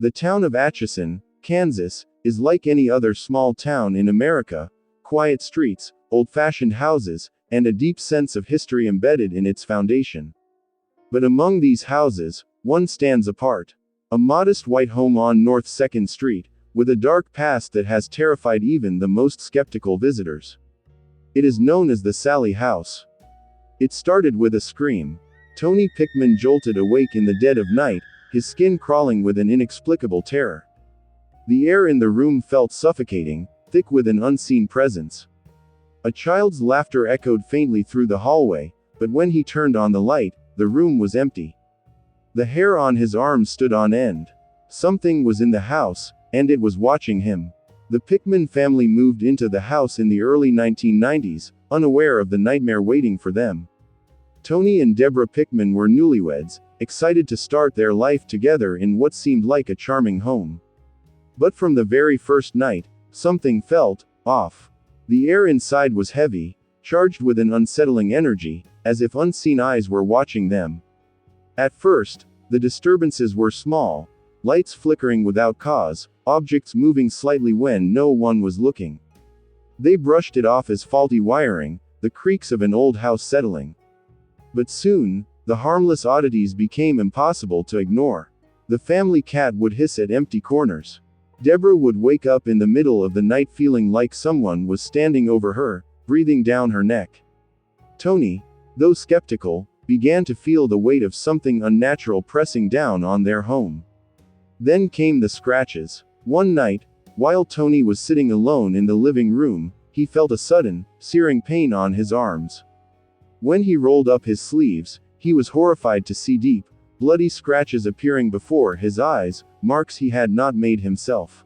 The town of Atchison, Kansas, is like any other small town in America: quiet streets, old-fashioned houses, and a deep sense of history embedded in its foundation. But among these houses, one stands apart. A modest white home on North 2nd Street, with a dark past that has terrified even the most skeptical visitors. It is known as the Sallie House. It started with a scream. Tony Pickman jolted awake in the dead of night, his skin crawling with an inexplicable terror. The air in the room felt suffocating, thick with an unseen presence. A child's laughter echoed faintly through the hallway, but when he turned on the light, the room was empty. The hair on his arms stood on end. Something was in the house, and it was watching him. The Pickman family moved into the house in the early 1990s, unaware of the nightmare waiting for them. Tony and Deborah Pickman were newlyweds, excited to start their life together in what seemed like a charming home. But from the very first night, something felt off. The air inside was heavy, charged with an unsettling energy, as if unseen eyes were watching them. At first, the disturbances were small: lights flickering without cause, objects moving slightly when no one was looking. They brushed it off as faulty wiring, the creaks of an old house settling. But soon, the harmless oddities became impossible to ignore. The family cat would hiss at empty corners. Deborah would wake up in the middle of the night feeling like someone was standing over her, breathing down her neck. Tony, though skeptical, began to feel the weight of something unnatural pressing down on their home. Then came the scratches. One night, while Tony was sitting alone in the living room, he felt a sudden, searing pain on his arms. When he rolled up his sleeves, he was horrified to see deep, bloody scratches appearing before his eyes, marks he had not made himself.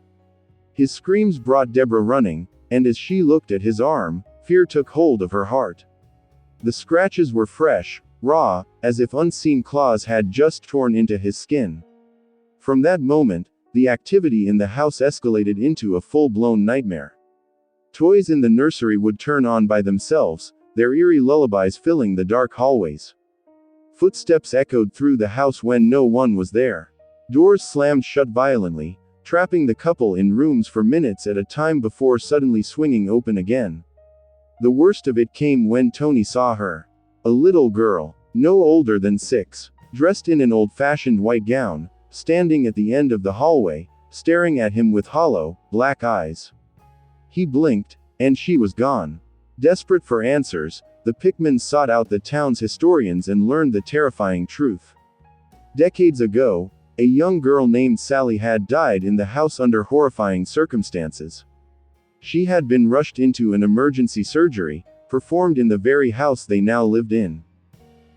His screams brought Deborah running, and as she looked at his arm, fear took hold of her heart. The scratches were fresh, raw, as if unseen claws had just torn into his skin. From that moment, the activity in the house escalated into a full-blown nightmare. Toys in the nursery would turn on by themselves, their eerie lullabies filling the dark hallways. Footsteps echoed through the house when no one was there. Doors slammed shut violently, trapping the couple in rooms for minutes at a time before suddenly swinging open again. The worst of it came when Tony saw her. A little girl, no older than 6, dressed in an old-fashioned white gown, standing at the end of the hallway, staring at him with hollow, black eyes. He blinked, and she was gone. Desperate for answers, the Pickmans sought out the town's historians and learned the terrifying truth. Decades ago, a young girl named Sallie had died in the house under horrifying circumstances. She had been rushed into an emergency surgery, performed in the very house they now lived in.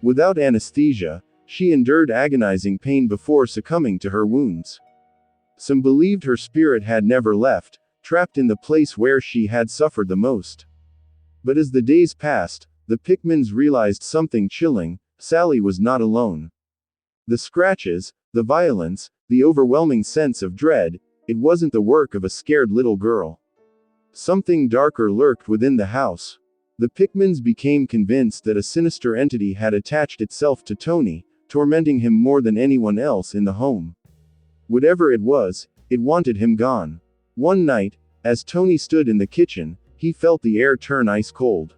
Without anesthesia, she endured agonizing pain before succumbing to her wounds. Some believed her spirit had never left, trapped in the place where she had suffered the most. But as the days passed, the Pickmans realized something chilling: Sallie was not alone. The scratches, the violence, the overwhelming sense of dread, it wasn't the work of a scared little girl. Something darker lurked within the house. The Pickmans became convinced that a sinister entity had attached itself to Tony, tormenting him more than anyone else in the home. Whatever it was, it wanted him gone. One night, as Tony stood in the kitchen, he felt the air turn ice cold.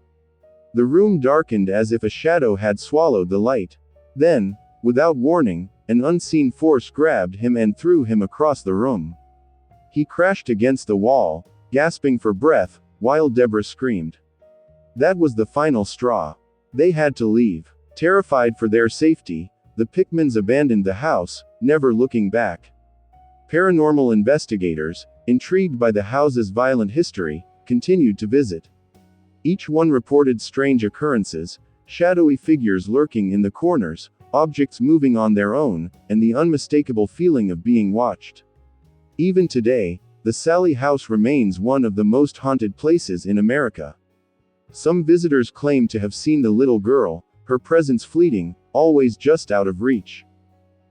The room darkened as if a shadow had swallowed the light. Then, without warning, an unseen force grabbed him and threw him across the room. He crashed against the wall, gasping for breath, while Deborah screamed. That was the final straw. They had to leave. Terrified for their safety, the Pickmans abandoned the house, never looking back. Paranormal investigators, intrigued by the house's violent history, continued to visit. Each one reported strange occurrences: shadowy figures lurking in the corners, objects moving on their own, and the unmistakable feeling of being watched. Even today, the Sallie House remains one of the most haunted places in America. Some visitors claim to have seen the little girl, her presence fleeting, always just out of reach.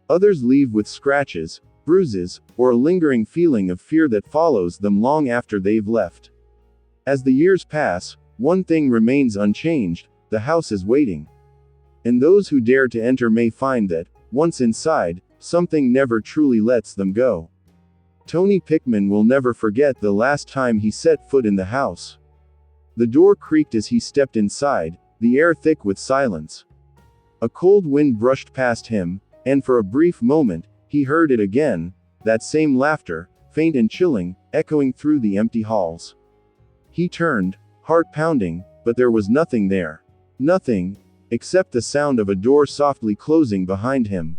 Others leave with scratches, bruises, or a lingering feeling of fear that follows them long after they've left. As the years pass, one thing remains unchanged: the house is waiting. And those who dare to enter may find that, once inside, something never truly lets them go. Tony Pickman will never forget the last time he set foot in the house. The door creaked as he stepped inside, the air thick with silence. A cold wind brushed past him, and for a brief moment, he heard it again, that same laughter, faint and chilling, echoing through the empty halls. He turned, heart pounding, but there was nothing there. Nothing, except the sound of a door softly closing behind him.